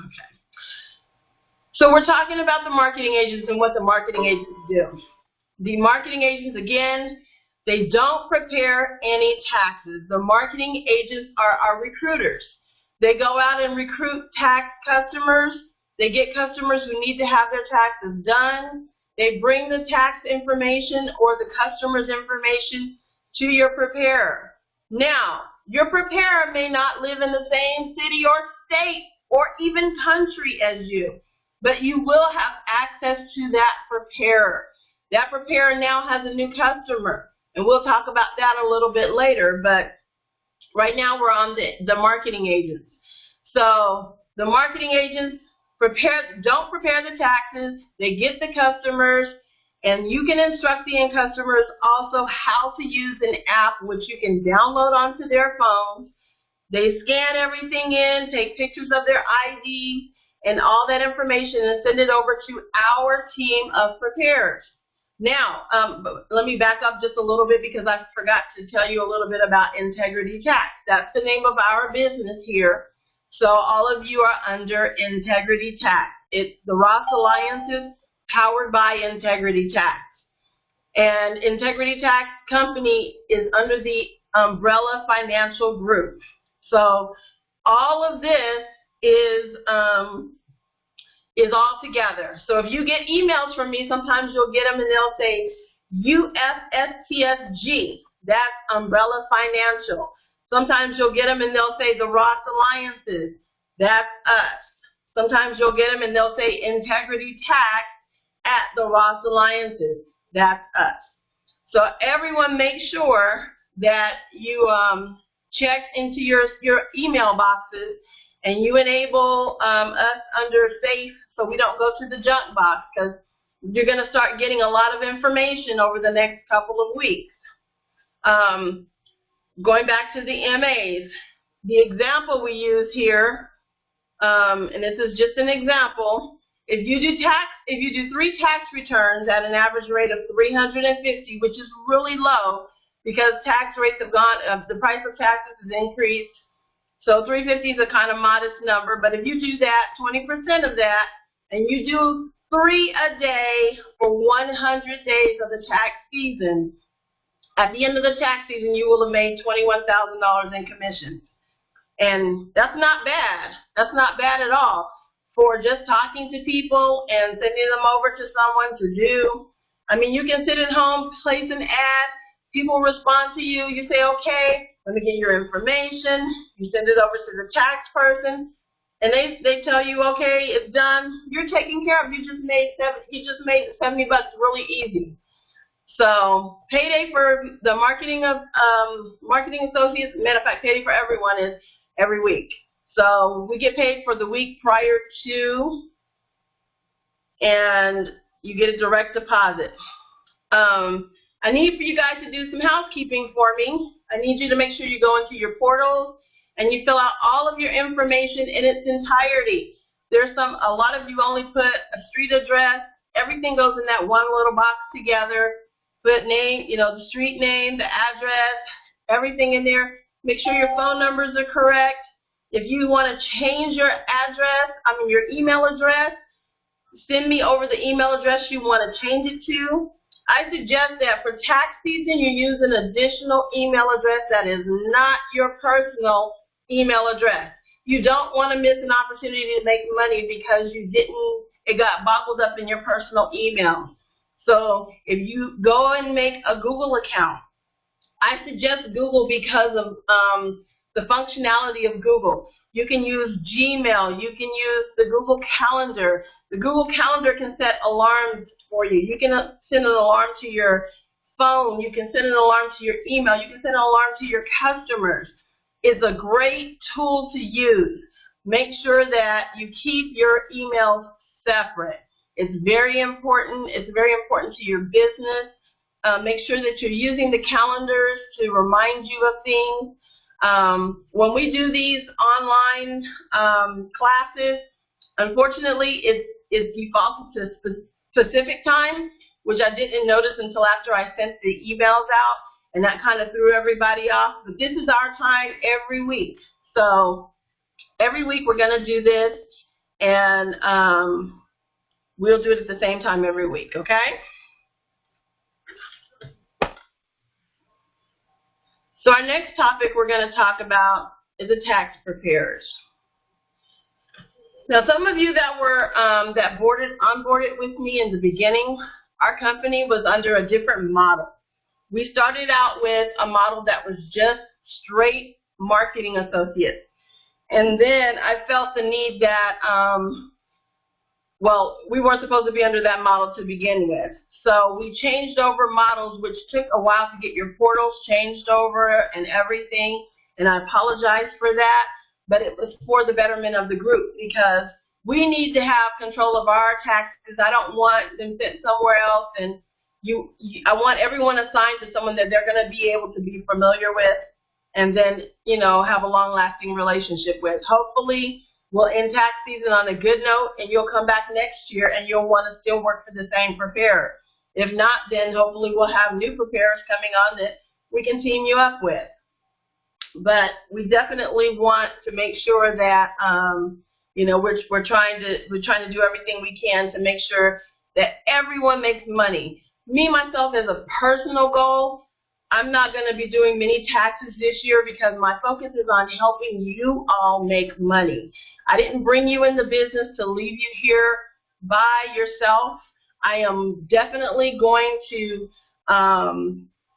Okay. So we're talking about the marketing agents and what the marketing agents do. The marketing agents, again, they don't prepare any taxes. The marketing agents are our recruiters. They go out and recruit tax customers. They get customers who need to have their taxes done. They bring the tax information or the customer's information to your preparer. Now, your preparer may not live in the same city or state or even country as you, but you will have access to that preparer. That preparer now has a new customer, and we'll talk about that a little bit later, but right now we're on the marketing agents. So the marketing agents don't prepare the taxes, they get the customers, and you can instruct the end customers also how to use an app which you can download onto their phones. They scan everything in, take pictures of their ID and all that information and send it over to our team of preparers. Now, let me back up just a little bit because I forgot to tell you a little bit about Integrity Tax. That's the name of our business here. So all of you are under Integrity Tax. It's the Ross Alliances powered by Integrity Tax. And Integrity Tax Company is under the Umbrella Financial Group. So all of this is all together. So if you get emails from me, sometimes you'll get them and they'll say UFSTSG. That's Umbrella Financial. Sometimes you'll get them and they'll say the Ross Alliances. That's us. Sometimes you'll get them and they'll say Integrity Tax at the Ross Alliances. That's us. So everyone make sure that you check into your email boxes and you enable us under safe so we don't go to the junk box, because you're going to start getting a lot of information over the next couple of weeks. Going back to the MAs, the example we use here, and this is just an example, if you do 3 tax returns at an average rate of $350, which is really low because tax rates have gone, the price of taxes has increased, so $350 is a kind of modest number, but if you do that, 20% of that, and you do 3 a day for 100 days of the tax season, at the end of the tax season, you will have made $21,000 in commissions. And that's not bad. That's not bad at all for just talking to people and sending them over to someone to do. I mean, you can sit at home, place an ad, people respond to you, you say, okay, let me get your information, you send it over to the tax person, and they tell you, okay, it's done, you're taken care of, you just made $70 really easy. So payday for the marketing associates, matter of fact, payday for everyone is every week. So we get paid for the week prior to, and you get a direct deposit. I need for you guys to do some housekeeping for me. I need you to make sure you go into your portals and you fill out all of your information in its entirety. There's a lot of you only put a street address. Everything goes in that one little box together. Put name, the street name, the address, everything in there. Make sure your phone numbers are correct. If you want to change your your email address, send me over the email address you want to change it to. I suggest that for tax season, you use an additional email address that is not your personal email address. You don't want to miss an opportunity to make money because it got bottled up in your personal email. So if you go and make a Google account, I suggest Google because of the functionality of Google. You can use Gmail. You can use the Google Calendar. The Google Calendar can set alarms for you. You can send an alarm to your phone. You can send an alarm to your email. You can send an alarm to your customers. It's a great tool to use. Make sure that you keep your emails separate. It's very important. It's very important to your business. Make sure that you're using the calendars to remind you of things. When we do these online classes, unfortunately, it defaults to Pacific time, which I didn't notice until after I sent the emails out, and that kind of threw everybody off. But this is our time every week. So every week we're going to do this, and we'll do it at the same time every week, okay? So our next topic we're going to talk about is the tax preparers. Now, some of you that were onboarded with me in the beginning, our company was under a different model. We started out with a model that was just straight marketing associates. And then I felt the need that, well, we weren't supposed to be under that model to begin with. So we changed over models, which took a while to get your portals changed over and everything. And I apologize for that, but it was for the betterment of the group because we need to have control of our taxes. I don't want them sent somewhere else, and I want everyone assigned to someone that they're going to be able to be familiar with and then, you know, have a long-lasting relationship with. Hopefully, we'll end tax season on a good note, and you'll come back next year, and you'll want to still work for the same preparer. If not, then hopefully we'll have new preparers coming on that we can team you up with. But we definitely want to make sure that, you know, we're trying to do everything we can to make sure that everyone makes money. Me, myself, as a personal goal, I'm not going to be doing many taxes this year because my focus is on helping you all make money. I didn't bring you in the business to leave you here by yourself. I am definitely going to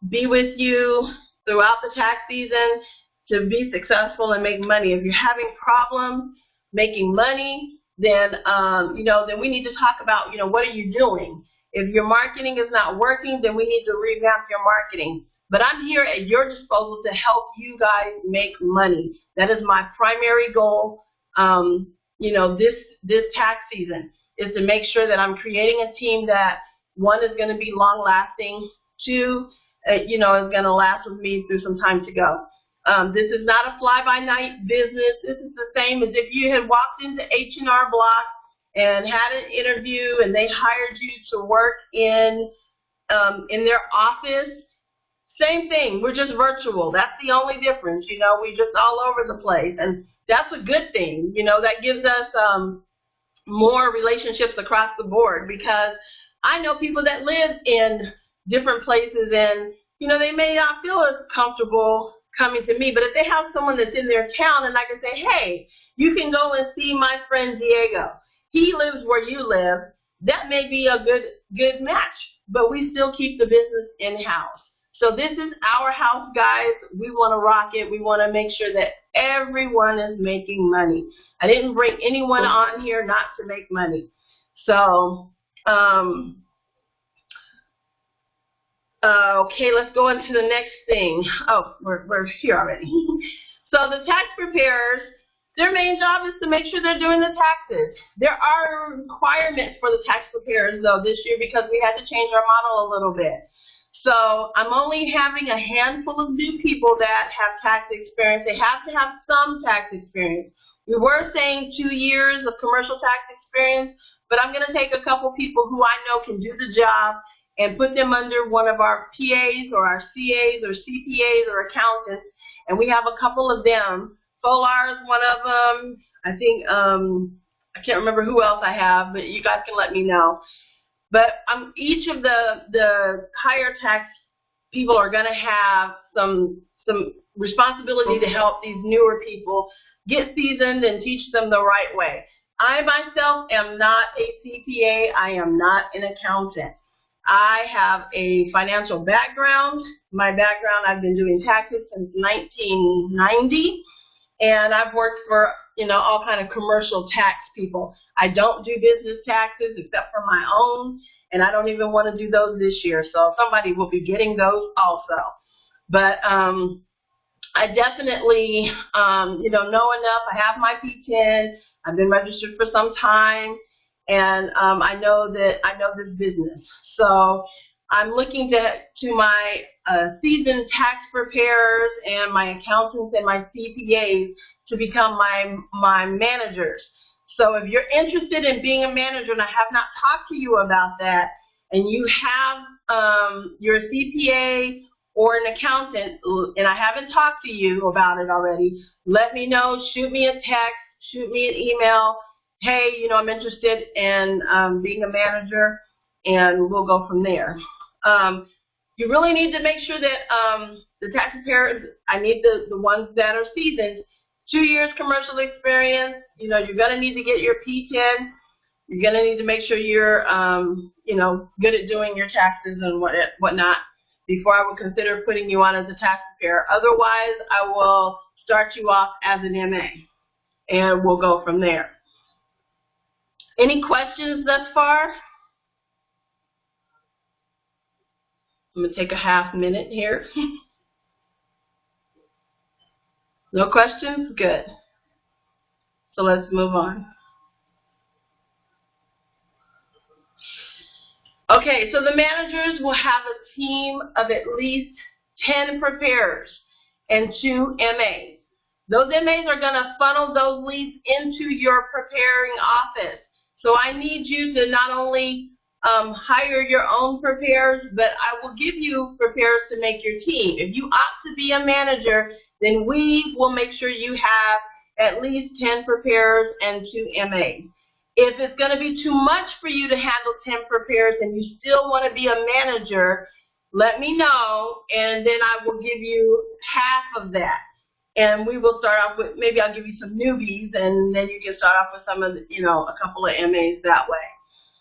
be with you throughout the tax season to be successful and make money. If you're having problems making money, then you know, then we need to talk about, you know, what are you doing? If your marketing is not working, then we need to revamp your marketing. But I'm here at your disposal to help you guys make money. That is my primary goal, you know, this tax season, is to make sure that I'm creating a team that, one, is going to be long-lasting, two, you know, is going to last with me through some time to go. This is not a fly-by-night business. This is the same as if you had walked into H&R Block and had an interview and they hired you to work in their office. Same thing. We're just virtual. That's the only difference. You know, we're just all over the place, and that's a good thing. You know, that gives us more relationships across the board, because I know people that live in different places and, you know, they may not feel as comfortable coming to me, but if they have someone that's in their town and I can say, hey, you can go and see my friend Diego. He lives where you live. That may be a good match, but we still keep the business in-house. So this is our house, guys. We want to rock it. We want to make sure that everyone is making money. I didn't bring anyone on here not to make money. So, okay, let's go into the next thing. Oh, we're here already. So the tax preparers, their main job is to make sure they're doing the taxes. There are requirements for the tax preparers, though, this year, because we had to change our model a little bit. So I'm only having a handful of new people that have tax experience. They have to have some tax experience. We were saying 2 years of commercial tax experience, but I'm going to take a couple people who I know can do the job and put them under one of our PAs or our CAs or CPAs or accountants, and we have a couple of them. Solar is one of them. I think, I can't remember who else I have, but you guys can let me know. But each of the higher tax people are going to have some responsibility to help these newer people get seasoned and teach them the right way. I myself am not a CPA. I am not an accountant. I have a financial background. My background, I've been doing taxes since 1990, and I've worked for, you know, all kind of commercial tax people. I don't do business taxes except for my own, and I don't even want to do those this year. So somebody will be getting those also. But I definitely, you know enough. I have my P10. I've been registered for some time, and I know this business. So I'm looking to my seasoned tax preparers and my accountants and my CPAs to become my managers. So if you're interested in being a manager, and I have not talked to you about that, and you have your CPA or an accountant, and I haven't talked to you about it already, let me know. Shoot me a text, shoot me an email. hey, you know, I'm interested in being a manager, and we'll go from there. You really need to make sure that the tax preparers, I need the ones that are seasoned, 2 years commercial experience. You know, you're going to need to get your P10. You're going to need to make sure you're, you know, good at doing your taxes and whatnot before I would consider putting you on as a tax preparer. Otherwise, I will start you off as an MA, and we'll go from there. Any questions thus far? I'm going to take a half minute here. No questions? Good. So let's move on. Okay, so the managers will have a team of at least 10 preparers and 2 MAs. Those MAs are going to funnel those leads into your preparing office. So I need you to not only hire your own preparers, but I will give you preparers to make your team. If you opt to be a manager, then we will make sure you have at least 10 preparers and 2 MAs. If it's going to be too much for you to handle 10 preparers and you still want to be a manager, let me know, and then I will give you half of that. And we will start off with, maybe I'll give you some newbies, and then you can start off with some of the, you know, a couple of MAs that way.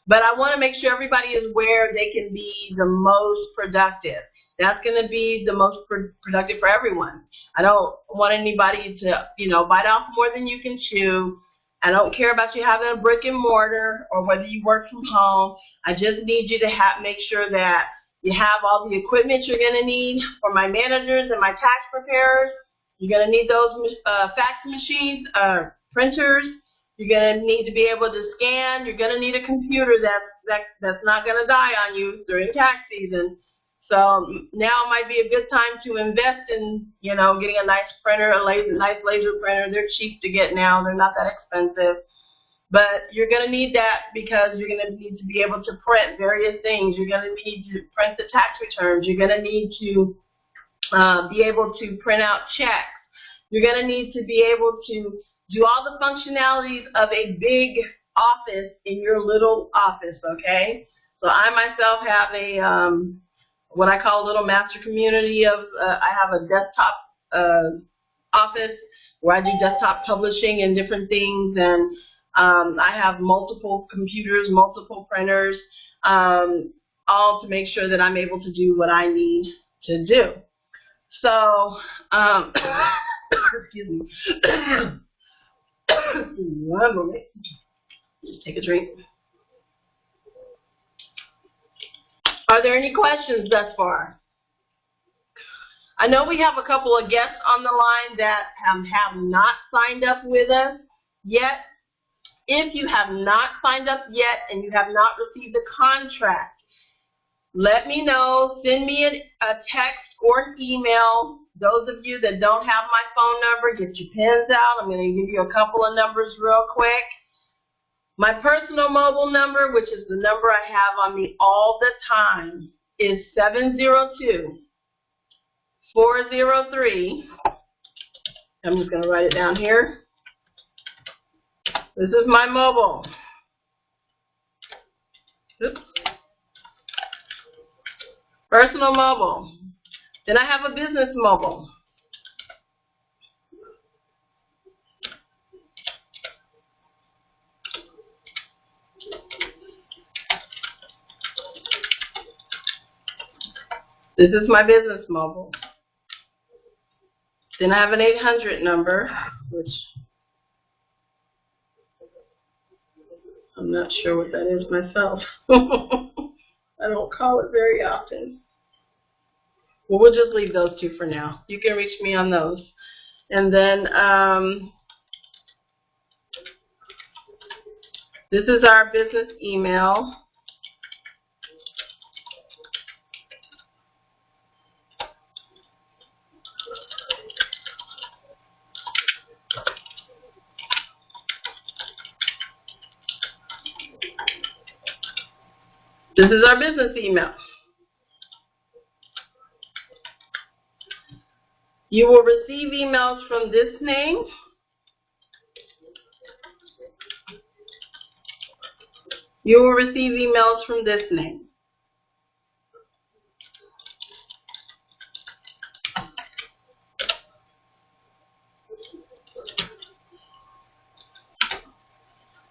But I want to make sure everybody is where they can be the most productive. That's going to be the most productive for everyone. I don't want anybody to, you know, bite off more than you can chew. I don't care about you having a brick and mortar or whether you work from home. I just need you to make sure that you have all the equipment you're going to need. For my managers and my tax preparers, you're going to need those fax machines, printers. You're going to need to be able to scan. You're going to need a computer that's not going to die on you during tax season. So now might be a good time to invest in, you know, getting a nice printer, a nice laser printer. They're cheap to get now. They're not that expensive. But you're going to need that because you're going to need to be able to print various things. You're going to need to print the tax returns. You're going to need to be able to print out checks. You're going to need to be able to do all the functionalities of a big office in your little office, okay? So I myself have a what I call a little master community of, I have a desktop office where I do desktop publishing and different things, and I have multiple computers, multiple printers, all to make sure that I'm able to do what I need to do. So, excuse me. One moment. Just take a drink. Are there any questions thus far? I know we have a couple of guests on the line that have not signed up with us yet. If you have not signed up yet and you have not received the contract, let me know. Send me a text or an email. Those of you that don't have my phone number, get your pens out. I'm going to give you a couple of numbers real quick. My personal mobile number, which is the number I have on me all the time, is 702-403. I'm just going to write it down here. This is my mobile. Oops. Personal mobile. Then I have a business mobile. This is my business mobile. Then I have an 800 number, which I'm not sure what that is myself. I don't call it very often. Well, we'll just leave those two for now. You can reach me on those. And then this is our business email. This is our business email. You will receive emails from this name. You will receive emails from this name.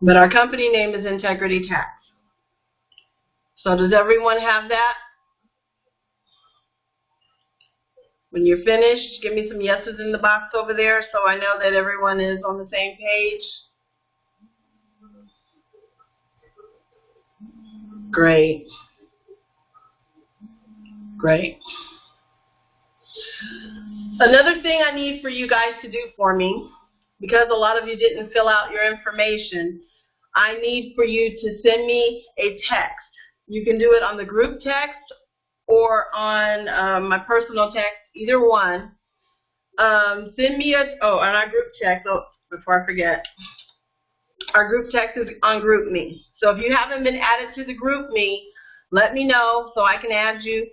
But our company name is Integrity Tax. So does everyone have that? When you're finished, give me some yeses in the box over there so I know that everyone is on the same page. Great. Great. Another thing I need for you guys to do for me, because a lot of you didn't fill out your information, I need for you to send me a text. You can do it on the group text or on my personal text, either one. Send me on our group text, before I forget, our group text is on GroupMe. So if you haven't been added to the GroupMe, let me know so I can add you.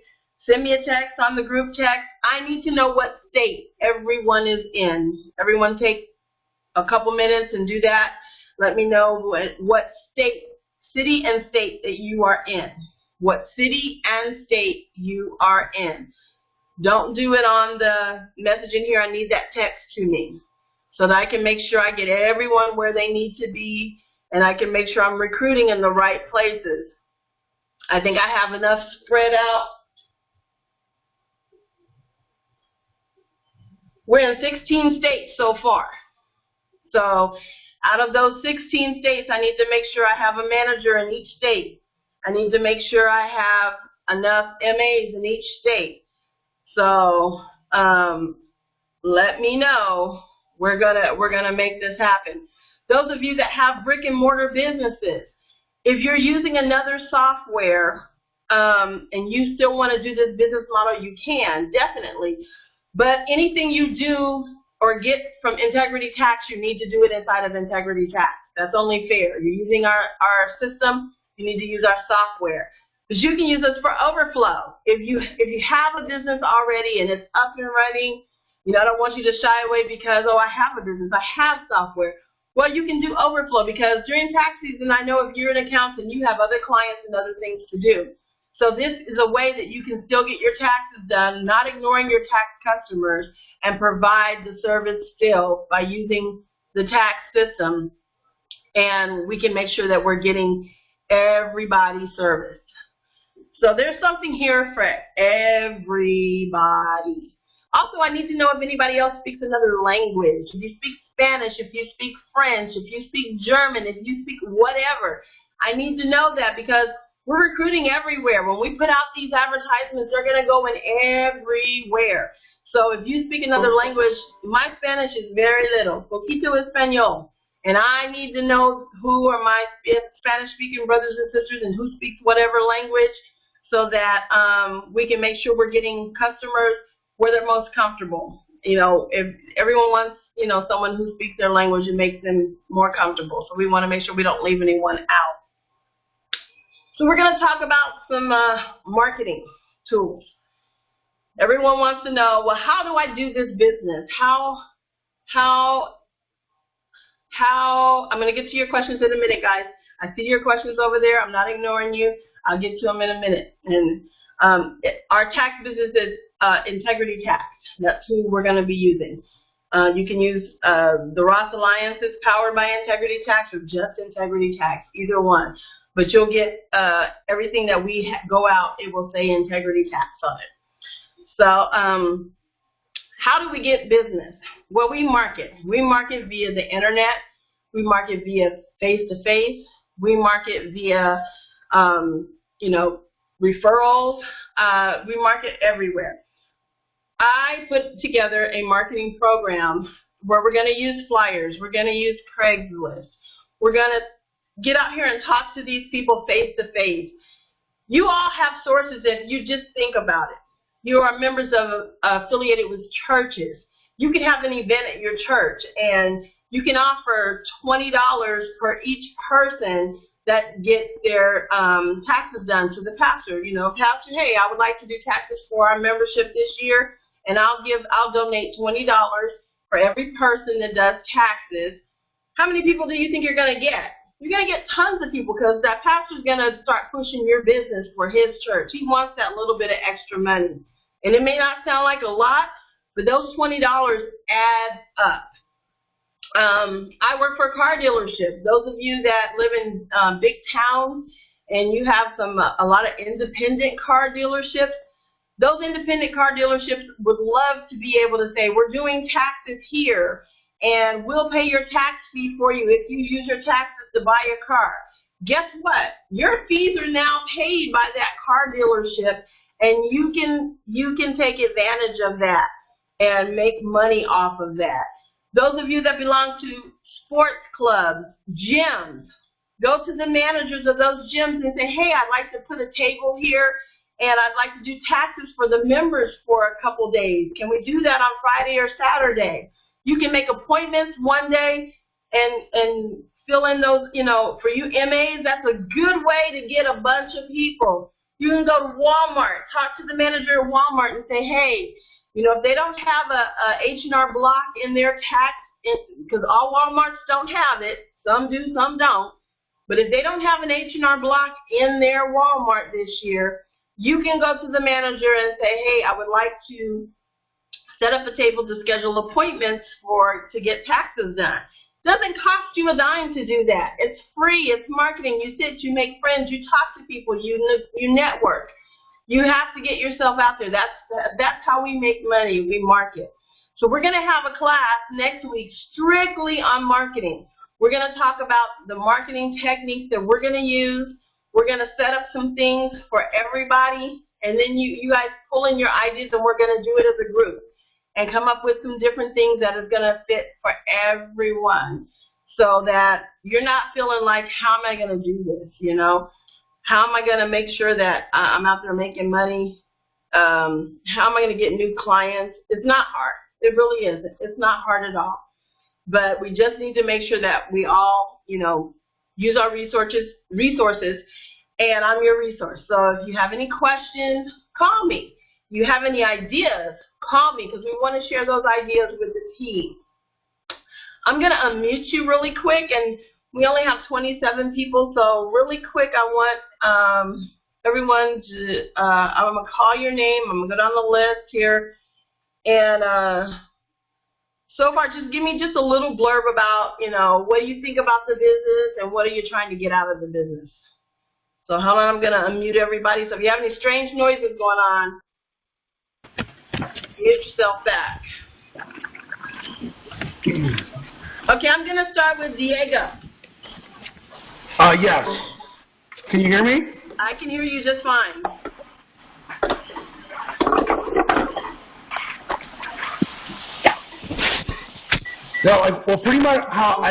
Send me a text on the group text. I need to know what state everyone is in. Everyone take a couple minutes and do that. Let me know what state, city and state that you are in. What city and state you are in. Don't do it on the message in here. I need that text to me so that I can make sure I get everyone where they need to be and I can make sure I'm recruiting in the right places. I think I have enough spread out. We're in 16 states so far. So out of those 16 states, I need to make sure I have a manager in each state. I need to make sure I have enough MAs in each state. So let me know. We're gonna make this happen. Those of you that have brick and mortar businesses, if you're using another software and you still want to do this business model, you can, definitely. But anything you do or get from Integrity Tax, you need to do it inside of Integrity Tax. That's only fair. You're using our system, you need to use our software. Because you can use us for overflow. If you have a business already and it's up and running, I don't want you to shy away because, oh, I have a business, I have software. Well, you can do overflow because during tax season, I know if you're an accountant, you have other clients and other things to do. So this is a way that you can still get your taxes done, not ignoring your tax customers, and provide the service still by using the tax system. And we can make sure that we're getting everybody serviced. So there's something here for everybody. Also, I need to know if anybody else speaks another language. If you speak Spanish, if you speak French, if you speak German, if you speak whatever. I need to know that because we're recruiting everywhere. When we put out these advertisements, they're going to go in everywhere. So if you speak another language, my Spanish is very little, poquito español. And I need to know who are my Spanish-speaking brothers and sisters and who speaks whatever language so that we can make sure we're getting customers where they're most comfortable. If everyone wants, someone who speaks their language, it makes them more comfortable. So we want to make sure we don't leave anyone out. So we're going to talk about some marketing tools. Everyone wants to know, well, how do I do this business? How I'm going to get to your questions in a minute, guys. I see your questions over there. I'm not ignoring you. I'll get to them in a minute. And our tax business is Integrity Tax. That's who we're going to be using. You can use the Ross Alliances powered by Integrity Tax or just Integrity Tax, either one. But you'll get everything that we go out, it will say Integrity Tax on it. So how do we get business? Well, we market. We market via the internet. We market via face-to-face. We market via, referrals. We market everywhere. I put together a marketing program where we're going to use flyers. We're going to use Craigslist. We're going to get out here and talk to these people face-to-face. You all have sources if you just think about it. You are members of affiliated with churches. You can have an event at your church, and you can offer $20 per each person that gets their taxes done to the pastor. Pastor, hey, I would like to do taxes for our membership this year, and I'll donate $20 for every person that does taxes. How many people do you think you're going to get? you're going to get tons of people because that pastor's going to start pushing your business for his church. He wants that little bit of extra money. And it may not sound like a lot, but those $20 add up. I work for a car dealership. Those of you that live in big towns and you have a lot of independent car dealerships, those independent car dealerships would love to be able to say, we're doing taxes here, and we'll pay your tax fee for you if you use your taxes to buy a car. Guess what? Your fees are now paid by that car dealership, and you can take advantage of that and make money off of that. Those of you that belong to sports clubs, gyms, go to the managers of those gyms and say, hey, I'd like to put a table here, and I'd like to do taxes for the members for a couple days. Can we do that on Friday or Saturday? You can make appointments one day and fill in those, for you MAs, that's a good way to get a bunch of people. You can go to Walmart, talk to the manager at Walmart and say, hey, if they don't have a H&R Block in their tax, because all Walmarts don't have it, some do, some don't, but if they don't have an H&R Block in their Walmart this year, you can go to the manager and say, hey, I would like to set up a table to schedule appointments to get taxes done. It doesn't cost you a dime to do that. It's free. It's marketing. You sit, you make friends, you talk to people, you network. You have to get yourself out there. That's how we make money. We market. So we're going to have a class next week strictly on marketing. We're going to talk about the marketing techniques that we're going to use. We're going to set up some things for everybody, and then you guys pull in your ideas, and we're going to do it as a group and come up with some different things that is going to fit for everyone so that you're not feeling like, how am I going to do this, How am I going to make sure that I'm out there making money? How am I going to get new clients? It's not hard. It really isn't. It's not hard at all. But we just need to make sure that we all, use our resources, and I'm your resource. So if you have any questions, call me. If you have any ideas, call me, because we want to share those ideas with the team. I'm going to unmute you really quick, and we only have 27 people, so really quick, I want everyone to, I'm going to call your name. I'm going to go down the list here. And so far, just give me just a little blurb about, what do you think about the business and what are you trying to get out of the business. So hold on, I'm going to unmute everybody. So if you have any strange noises going on, mute yourself back. Okay, I'm going to start with Diego. Yes. Can you hear me? I can hear you just fine. No, well, pretty much how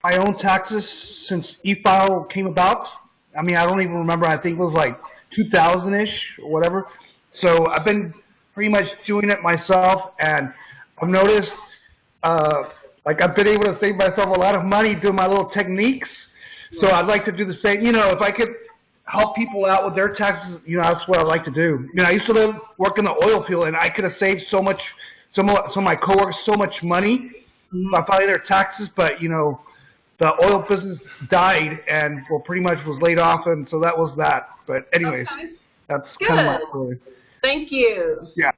I own taxes since e-file came about. I mean, I don't even remember. I think it was like 2000-ish or whatever. So I've been pretty much doing it myself, and I've noticed like I've been able to save myself a lot of money doing my little techniques. So I'd like to do the same. If I could help people out with their taxes, that's what I'd like to do. I used to work in the oil field, and I could have saved some of my coworkers so much money by filing their taxes. But the oil business died, and pretty much was laid off, and so that was that. But anyways, okay. That's Good. kind of my story. Thank you. Yeah.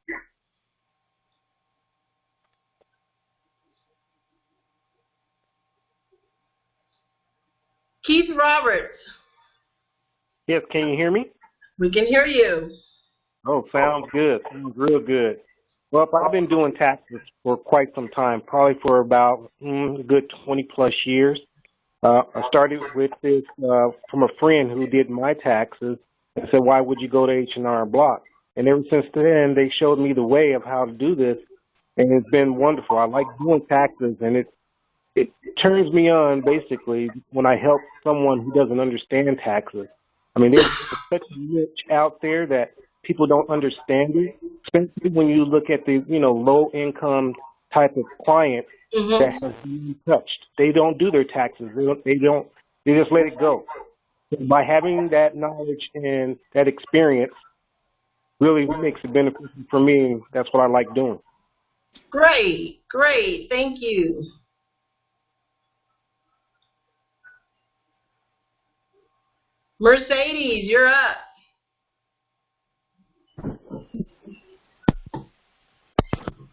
Keith Roberts. Yes, can you hear me? We can hear you. Oh, sounds good. Sounds real good. Well, I've been doing taxes for quite some time, probably for about a good 20-plus years. I started with this from a friend who did my taxes and said, why would you go to H&R Block? And ever since then, they showed me the way of how to do this, and it's been wonderful. I like doing taxes, and it turns me on, basically, when I help someone who doesn't understand taxes. I mean, there's such a niche out there that people don't understand it, especially when you look at the, low-income type of client that has been touched. They don't do their taxes. They just let it go. By having that knowledge and that experience really makes it beneficial for me, and that's what I like doing. Great. Thank you. Mercedes, you're up.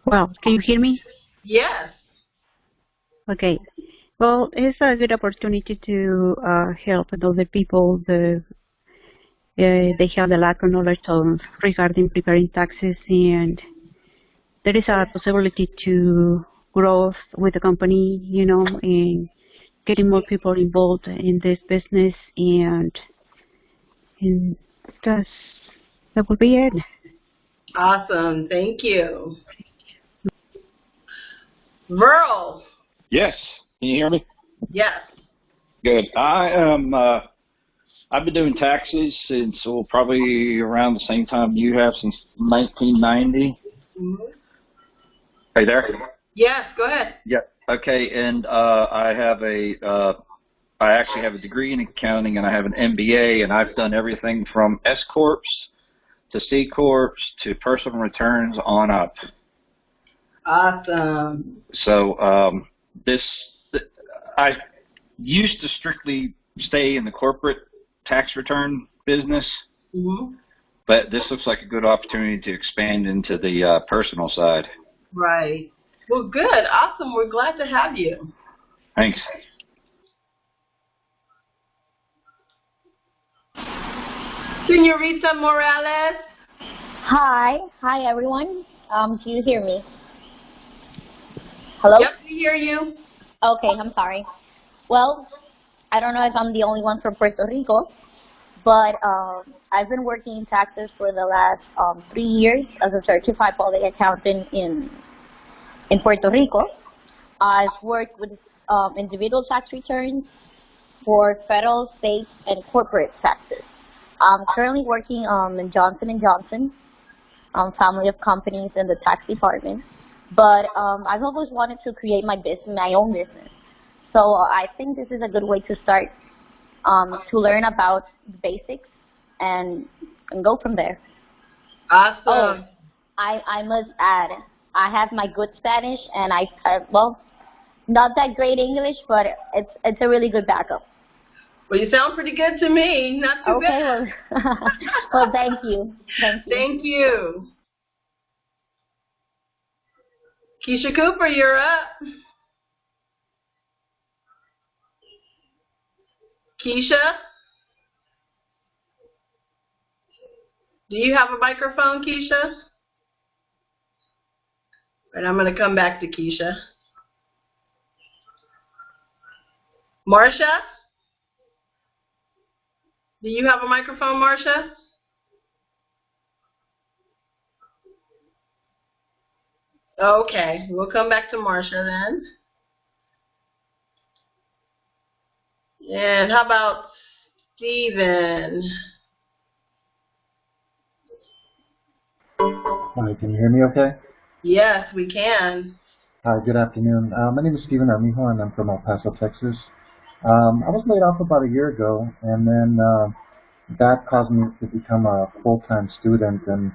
Well, can you hear me? Yes. Okay. Well, it's a good opportunity to help other people. They have the lack of knowledge regarding preparing taxes, and there is a possibility to grow with the company, you know, and getting more people involved in this business, and that's, that would be it. Awesome. Thank you. Verl. Yes. Can you hear me? Yes. Good. I am. I've been doing taxes since probably around the same time you have, since 1990. Mm-hmm. Are you there? Yes. Go ahead. Yeah. Okay. And I have I actually have a degree in accounting, and I have an MBA, and I've done everything from S corps to C corps to personal returns on up. Awesome. So I used to strictly stay in the corporate tax return business, Mm-hmm. but this looks like a good opportunity to expand into the personal side. Right. Well, good. Awesome. We're glad to have you. Thanks. Senorita Morales. Hi everyone. Do you hear me? Hello? Yep, we hear you. Okay, I'm sorry. Well, I don't know if I'm the only one from Puerto Rico, but I've been working in taxes for the last 3 years as a certified public accountant in Puerto Rico. I've worked with individual tax returns for federal, state, and corporate taxes. I'm currently working in Johnson & Johnson, family of companies in the tax department. But I've always wanted to create my own business. So I think this is a good way to start, to learn about the basics and go from there. Awesome. Oh, I must add, I have my good Spanish, and well, not that great English, but it's a really good backup. Well, you sound pretty good to me. Not too bad. Okay, well, well, thank you. Thank you. Thank you. Keisha Cooper, you're up. Keisha? Do you have a microphone, Keisha? And I'm going to come back to Keisha. Marsha? Do you have a microphone, Marsha? Okay, we'll come back to Marsha then. And how about Steven? Hi, can you hear me okay? Yes, we can. Hi, good afternoon. My name is Steven Armijo, and I'm from El Paso, Texas. I was laid off about a year ago, and then that caused me to become a full-time student, and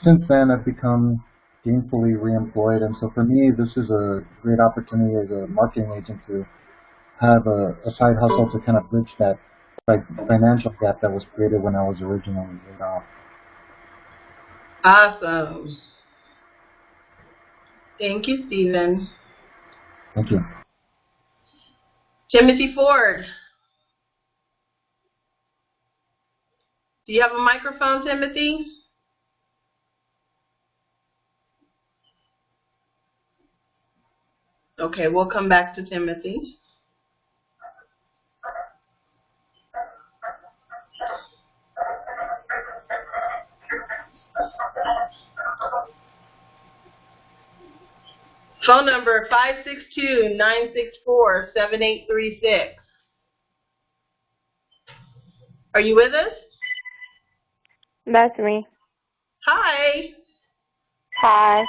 since then I've become gainfully reemployed, and so for me this is a great opportunity as a marketing agent to have a side hustle to kind of bridge that financial gap that was created when I was originally laid off. Awesome. Thank you, Steven. Thank you. Timothy Ford. Do you have a microphone, Timothy? Okay, we'll come back to Timothy. Phone number 562-964-7836. Are you with us? That's me. Hi. Hi.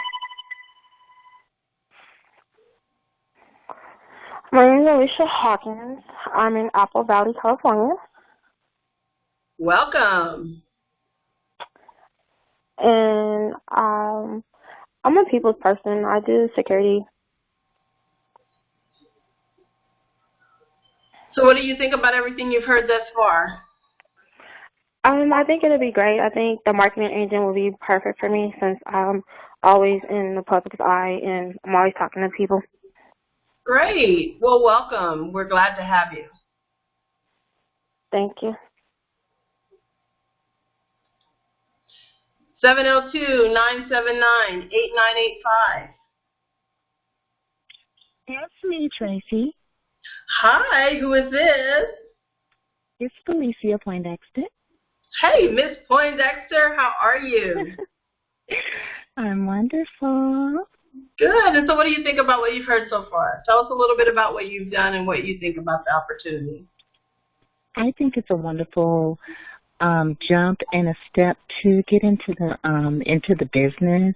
My name is Alicia Hawkins. I'm in Apple Valley, California. Welcome. And I'm a people's person. I do security. So what do you think about everything you've heard thus far? I think it'll be great. I think the marketing engine will be perfect for me since I'm always in the public's eye and I'm always talking to people. Great. Well, welcome. We're glad to have you. Thank you. 702-979-8985. That's me, Tracy. Hi, who is this? It's Felicia Poindexter. Hey, Miss Poindexter, how are you? I'm wonderful. Good. And so what do you think about what you've heard so far? Tell us a little bit about what you've done and what you think about the opportunity. I think it's a wonderful jump and a step to get into the business.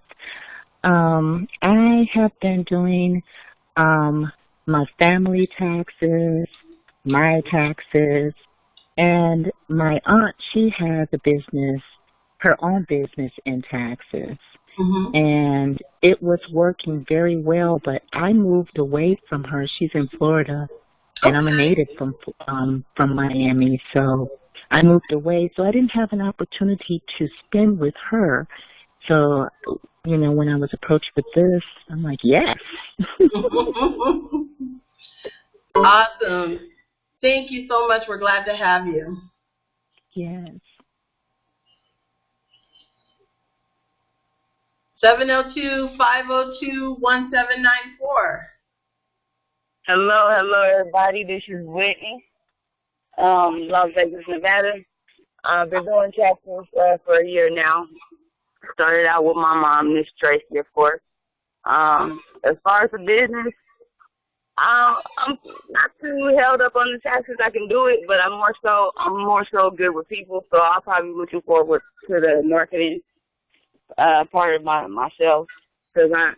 I have been doing my family taxes, my taxes, and my aunt, she has a business, her own business in taxes. Mm-hmm. And it was working very well, but I moved away from her. She's in Florida, and I'm a native from Miami, so I moved away. So I didn't have an opportunity to spend with her. So, you know, when I was approached with this, I'm like, yes. Awesome. Thank you so much. We're glad to have you. Yes. 702-502-1794. Hello, everybody. This is Whitney, Las Vegas, Nevada. I've been doing taxes for a year now. Started out with my mom, Miss Tracy, of course. As far as the business, I'm not too held up on the taxes. I can do it, but I'm more so good with people. So I'll probably be looking forward to the marketing part of myself, because I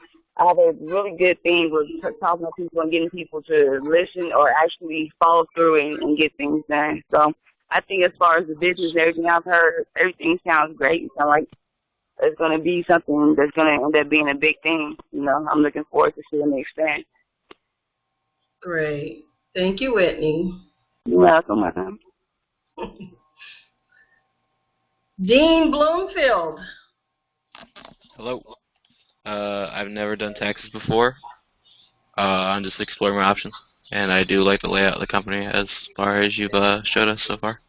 have a really good thing with talking to people and getting people to listen or actually follow through and get things done. So I think as far as the business and everything I've heard, everything sounds great. It sounds like it's going to be something that's going to end up being a big thing. You know, I'm looking forward to seeing the expand. Great. Thank you, Whitney. You're welcome, madam. Dean Bloomfield. Hello. I've never done taxes before. I'm just exploring my options, and I do like the layout of the company as far as you've showed us so far.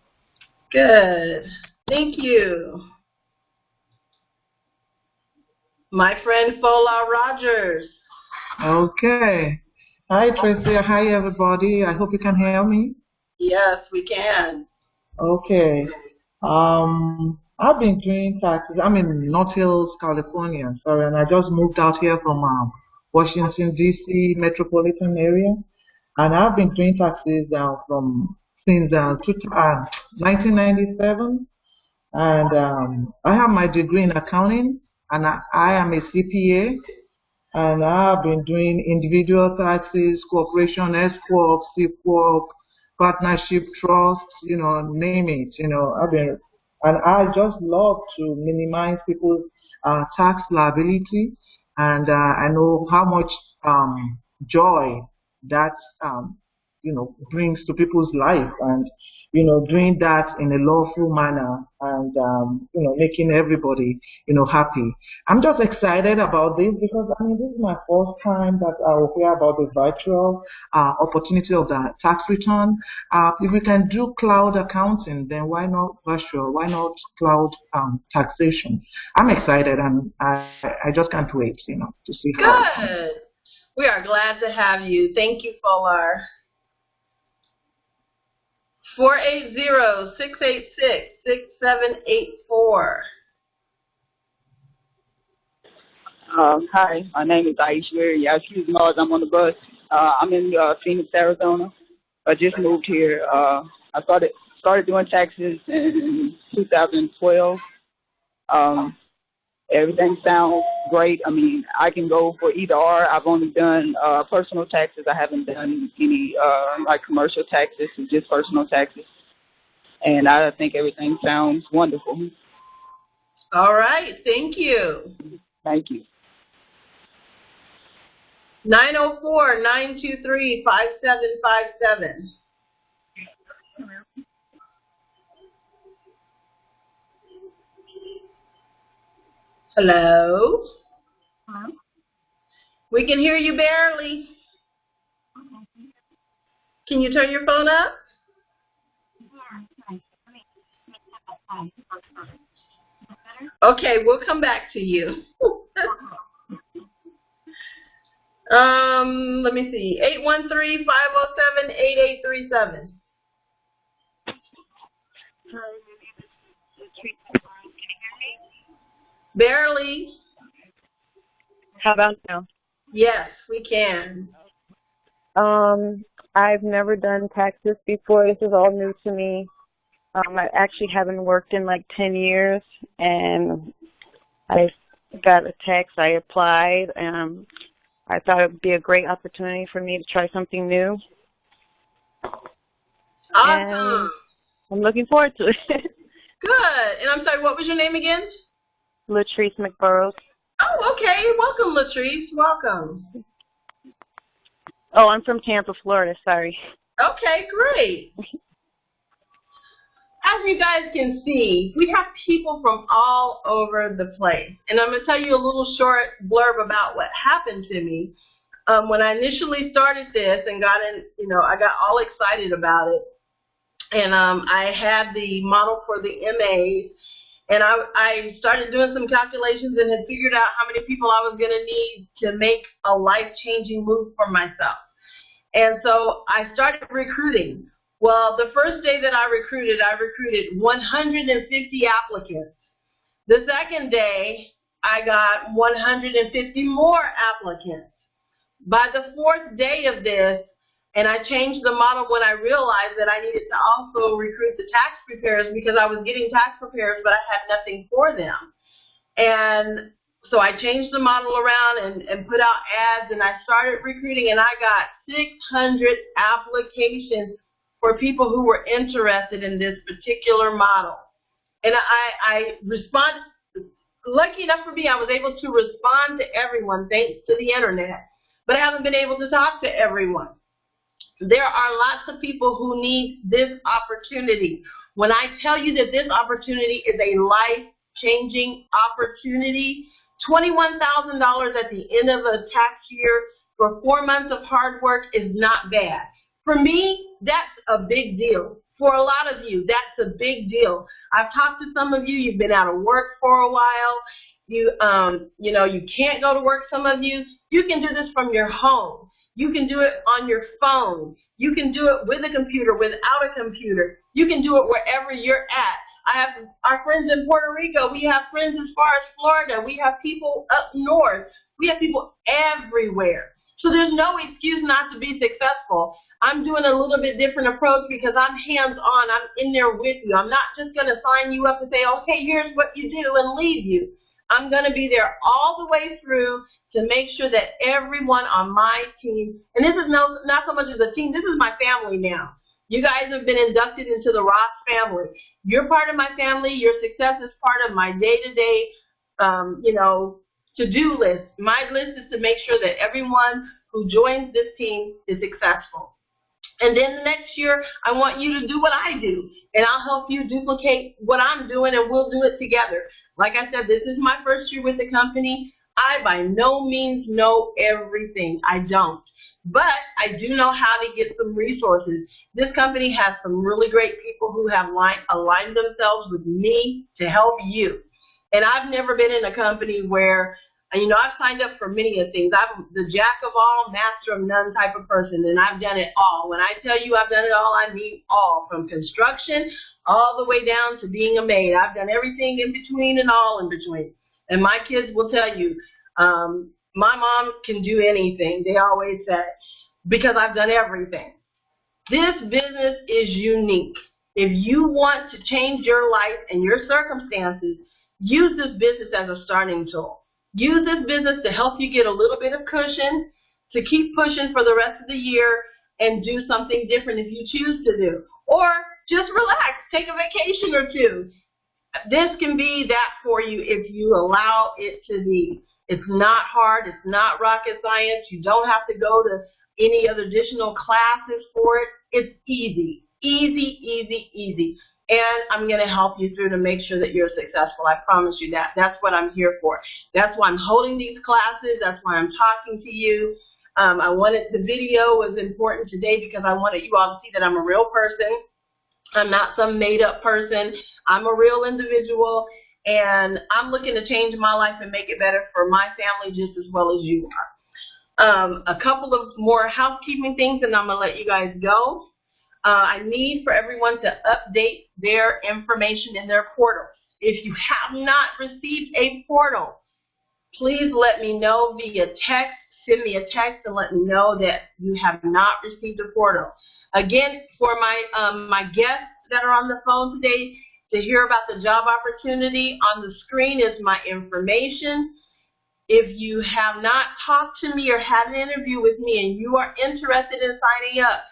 Good. Thank you. My friend Fola Rogers. Okay. Hi, Tracy. Hi, everybody. I hope you can hear me. Yes, we can. Okay. I've been doing taxes. I'm in North Hills, California. Sorry, and I just moved out here from Washington, D.C. metropolitan area. And I've been doing taxes since 1997. And I have my degree in accounting, and I am a CPA. And I've been doing individual taxes, corporation, S Corp, C Corp, partnership, trust, you know, name it. You know, and I just love to minimize people's tax liability, and I know how much joy that you know, brings to people's life, and you know, doing that in a lawful manner, and you know, making everybody, you know, happy. I'm just excited about this because I mean, this is my first time that I will hear about the virtual opportunity of the tax return. If we can do cloud accounting, then why not virtual? Why not cloud taxation? I'm excited, and I just can't wait, you know, to see how. Good. We are glad to have you. Thank you, Folar. 480-686-6784. Hi, my name is Aisha. Yeah, excuse me as I'm on the bus. I'm in Phoenix, Arizona. I just moved here. I started doing taxes in 2012. Everything sounds great. I mean, I can go for either or. I've only done personal taxes. I haven't done any like commercial taxes, just personal taxes. And I think everything sounds wonderful. All right. Thank you. Thank you. 904-923-5757. Hello? We can hear you barely. Can you turn your phone up? Okay, we'll come back to you. Let me see. 813-507-8837. Barely. How about now? Yes, we can. I've never done taxes before. This is all new to me. I actually haven't worked in like 10 years, and I got a text. I applied. I thought it would be a great opportunity for me to try something new. Awesome. And I'm looking forward to it. Good. And I'm sorry, what was your name again? Latrice McBurrows. Oh, okay. Welcome, Latrice. Welcome. Oh, I'm from Tampa, Florida. Sorry. Okay, great. As you guys can see, we have people from all over the place. And I'm going to tell you a little short blurb about what happened to me. When I initially started this and got in, I got all excited about it. And I had the model for the MAs. And I started doing some calculations and had figured out how many people I was going to need to make a life-changing move for myself. And so I started recruiting. Well, the first day that I recruited 150 applicants. The second day, I got 150 more applicants. By the fourth day of this, and I changed the model when I realized that I needed to also recruit the tax preparers because I was getting tax preparers, but I had nothing for them. And so I changed the model around and put out ads, and I started recruiting, and I got 600 applications for people who were interested in this particular model. And I responded, lucky enough for me, I was able to respond to everyone thanks to the internet, but I haven't been able to talk to everyone. There are lots of people who need this opportunity. When I tell you that this opportunity is a life-changing opportunity, $21,000 at the end of a tax year for 4 months of hard work is not bad. For me, that's a big deal. For a lot of you, that's a big deal. I've talked to some of you. You've been out of work for a while. You can't go to work. Some of you, you can do this from your home. You can do it on your phone. You can do it with a computer, without a computer. You can do it wherever you're at. I have our friends in Puerto Rico. We have friends as far as Florida. We have people up north. We have people everywhere. So there's no excuse not to be successful. I'm doing a little bit different approach because I'm hands-on. I'm in there with you. I'm not just going to sign you up and say, okay, here's what you do and leave you. I'm going to be there all the way through to make sure that everyone on my team, and this is not so much as a team, this is my family now. You guys have been inducted into the Ross family. You're part of my family. Your success is part of my day-to-day, to-do list. My list is to make sure that everyone who joins this team is successful. And then the next year, I want you to do what I do, and I'll help you duplicate what I'm doing, and we'll do it together. Like I said, this is my first year with the company. I by no means know everything. I don't. But I do know how to get some resources. This company has some really great people who have aligned themselves with me to help you. And I've never been in a company where, I've signed up for many of things. I'm the jack of all, master of none type of person, and I've done it all. When I tell you I've done it all, I mean all, from construction all the way down to being a maid. I've done everything in between and all in between. And my kids will tell you, my mom can do anything, they always say, because I've done everything. This business is unique. If you want to change your life and your circumstances, use this business as a starting tool. Use this business to help you get a little bit of cushion, to keep pushing for the rest of the year and do something different if you choose to do. Or just relax, take a vacation or two. This can be that for you if you allow it to be. It's not hard. It's not rocket science. You don't have to go to any other additional classes for it. It's easy, easy, easy, easy. and I'm going to help you through to make sure that you're successful. I promise you that. That's what I'm here for. That's why I'm holding these classes. That's why I'm talking to you. I wanted the video was important today because I wanted you all to see that I'm a real person. I'm not some made-up person. I'm a real individual, and I'm looking to change my life and make it better for my family just as well as you are. A couple of more housekeeping things, and I'm going to let you guys go. I need for everyone to update their information in their portal. If you have not received a portal, please let me know via text. Send me a text and let me know that you have not received a portal. Again, for my guests that are on the phone today to hear about the job opportunity, on the screen is my information. If you have not talked to me or had an interview with me and you are interested in signing up,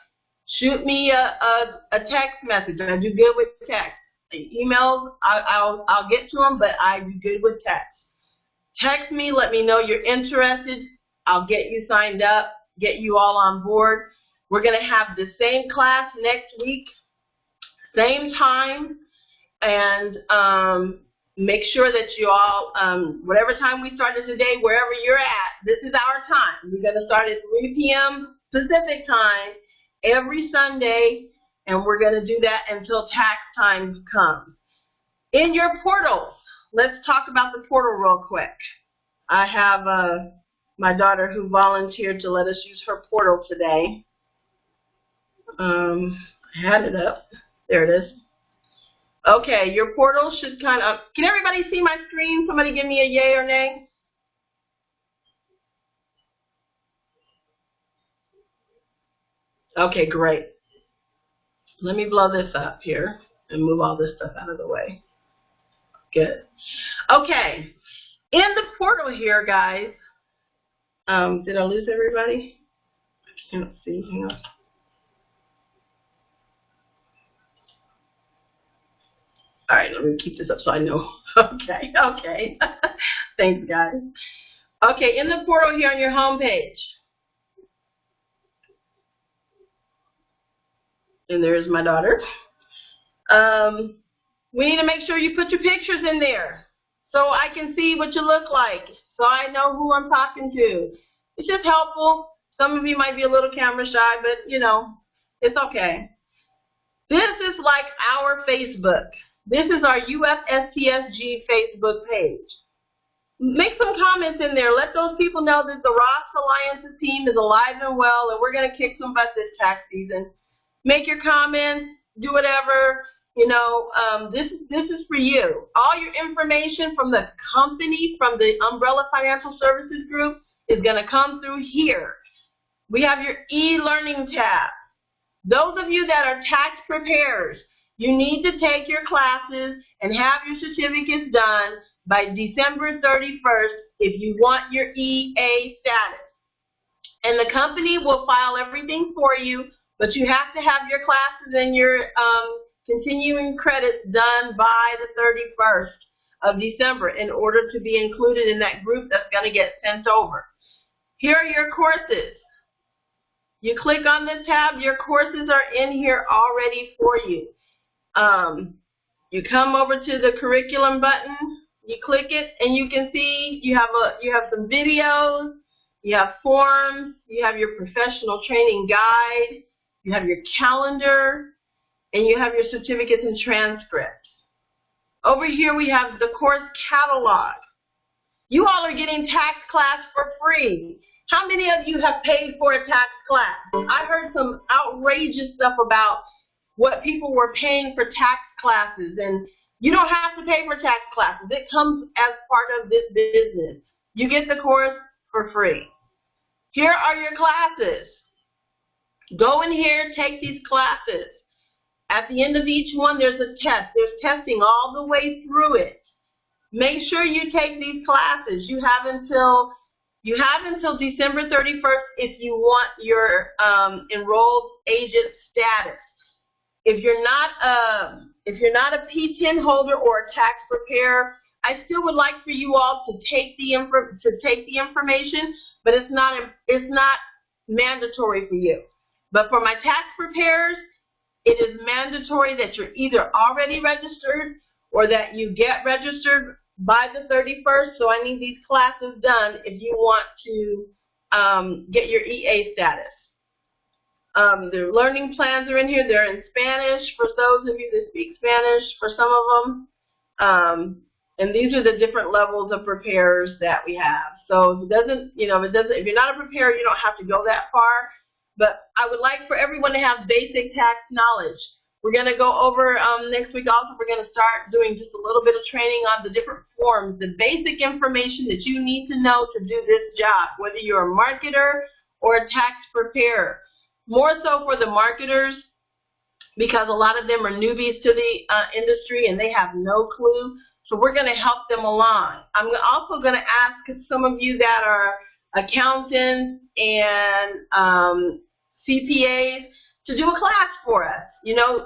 shoot me a text message. I do good with text. Emails, I'll get to them, but I do good with text. Text me, let me know you're interested. I'll get you signed up, get you all on board. We're going to have the same class next week, same time, and make sure that you all, whatever time we started today, wherever you're at, this is our time. We're going to start at 3 p.m. Pacific time every Sunday, and we're going to do that until tax time comes. In your portals, let's talk about the portal real quick. I have my daughter who volunteered to let us use her portal today. I had it up. There it is. Okay, your portal should kind of, can everybody see my screen? Somebody give me a yay or nay. Okay, great. Let me blow this up here and move all this stuff out of the way. Good. Okay, in the portal here, guys, did I lose everybody? I can't see. Hang on. All right, let me keep this up so I know. Okay. Thanks, guys. Okay, in the portal here on your home page. And there's my daughter. We need to make sure you put your pictures in there so I can see what you look like, so I know who I'm talking to. It's just helpful. Some of you might be a little camera shy, but, you know, it's okay. This is like our Facebook. This is our UFSTSG Facebook page. Make some comments in there. Let those people know that the Ross Alliances team is alive and well, and we're going to kick some butt this tax season. Make your comments. Do whatever. You know, this is for you. All your information from the company, from the Umbrella Financial Services Group, is going to come through here. We have your e-learning tab. Those of you that are tax preparers, you need to take your classes and have your certificates done by December 31st if you want your EA status. And the company will file everything for you, but you have to have your classes and your continuing credits done by the 31st of December in order to be included in that group that's going to get sent over. Here are your courses. You click on this tab, your courses are in here already for you. You come over to the curriculum button, you click it, and you can see you have some videos, you have forms, you have your professional training guide, you have your calendar, and you have your certificates and transcripts. Over here we have the course catalog. You all are getting tax class for free. How many of you have paid for a tax class? I heard some outrageous stuff about what people were paying for tax classes, and you don't have to pay for tax classes. It comes as part of this business. You get the course for free. Here are your classes. Go in here, take these classes. At the end of each one, there's a test. There's testing all the way through it. Make sure you take these classes. You have until December 31st if you want your enrolled agent status. If you're not a P10 holder or a tax preparer, I still would like for you all to take the information, but it's not mandatory for you. But for my tax preparers, It is mandatory that you're either already registered or that you get registered by the 31st. So I need these classes done if you want to get your EA status. The learning plans are in here. They're in Spanish for those of you that speak Spanish, for some of them. And these are the different levels of preparers that we have. So if it doesn't, if you're not a preparer, you don't have to go that far. But I would like for everyone to have basic tax knowledge. We're going to go over next week also, we're going to start doing just a little bit of training on the different forms, the basic information that you need to know to do this job, whether you're a marketer or a tax preparer. More so for the marketers, because a lot of them are newbies to the industry and they have no clue. So we're going to help them along. I'm also going to ask some of you that are accountants and CPAs to do a class for us,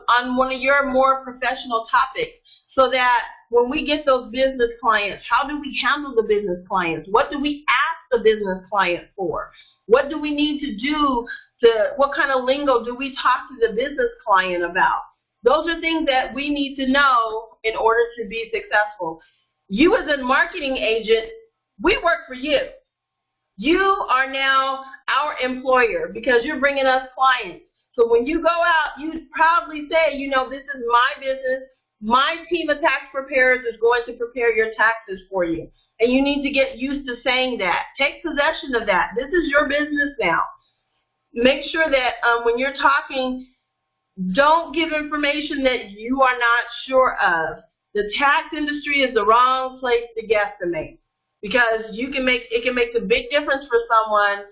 on one of your more professional topics, so that when we get those business clients, how do we handle the business clients? What do we ask the business client for? What do we need to do what kind of lingo do we talk to the business client about? Those are things that we need to know in order to be successful. You as a marketing agent, we work for you. You are now our employer because you're bringing us clients. So when you go out, you proudly say, this is my business. My team of tax preparers is going to prepare your taxes for you. And you need to get used to saying that. Take possession of that. This is your business now. Make sure that when you're talking, don't give information that you are not sure of. The tax industry is the wrong place to guesstimate, because it can make a big difference for someone.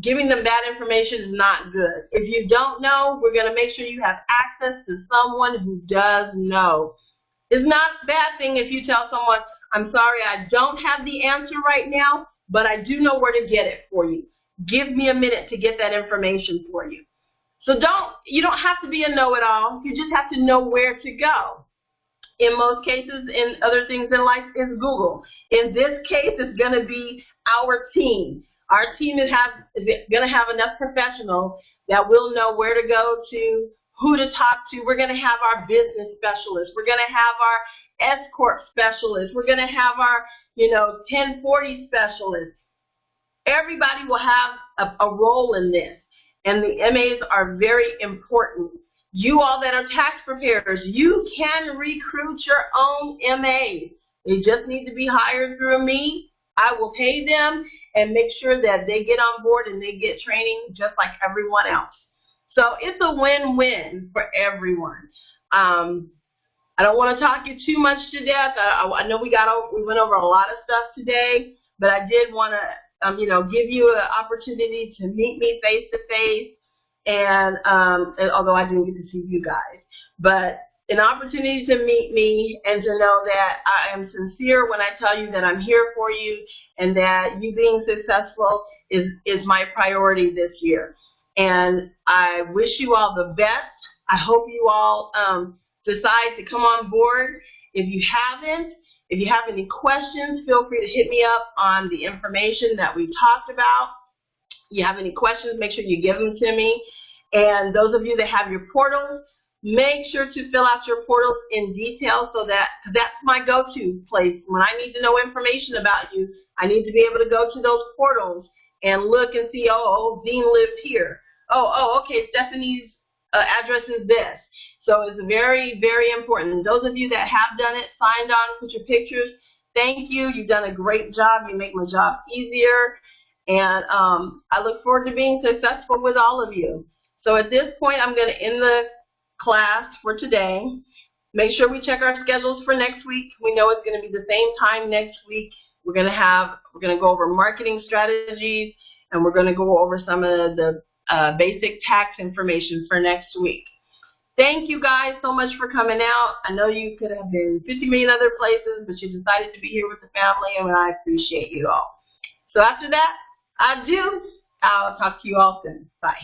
Giving them bad information is not good. If you don't know, we're going to make sure you have access to someone who does know. It's not a bad thing if you tell someone, I'm sorry, I don't have the answer right now, but I do know where to get it for you. Give me a minute to get that information for you. So you don't have to be a know-it-all. You just have to know where to go. In most cases, in other things in life, is Google. In this case, it's going to be our team. Our team is going to have enough professionals that will know where to go to, who to talk to. We're going to have our business specialists. We're going to have our S-Corp specialists. We're going to have our, 1040 specialists. Everybody will have a role in this, and the MAs are very important. You all that are tax preparers, you can recruit your own MAs. They just need to be hired through me. I will pay them and make sure that they get on board and they get training just like everyone else. So it's a win-win for everyone. I don't want to talk you too much to death. I know we went over a lot of stuff today, but I did want to give you an opportunity to meet me face to face, and although I didn't get to see you guys, but an opportunity to meet me and to know that I am sincere when I tell you that I'm here for you and that you being successful is my priority this year. And I wish you all the best. I hope you all decide to come on board. If you have any questions, feel free to hit me up on the information that we talked about. You have any questions, make sure you give them to me. And those of you that have your portals, make sure to fill out your portals in detail, so that's my go-to place. When I need to know information about you, I need to be able to go to those portals and look and see, oh, Dean lived here. Oh, okay, Stephanie's address is this. So it's very, very important. Those of you that have done it, signed on, put your pictures, thank you. You've done a great job. You make my job easier. And I look forward to being successful with all of you. So at this point, I'm going to end the class for today. Make sure we check our schedules for next week. We know it's going to be the same time next week. We're going to go over marketing strategies, and we're going to go over some of the basic tax information for next week. Thank you guys so much for coming out. I know you could have been 50 million other places, but you decided to be here with the family, and I appreciate you all. So after that, adieu. I'll talk to you all soon. Bye.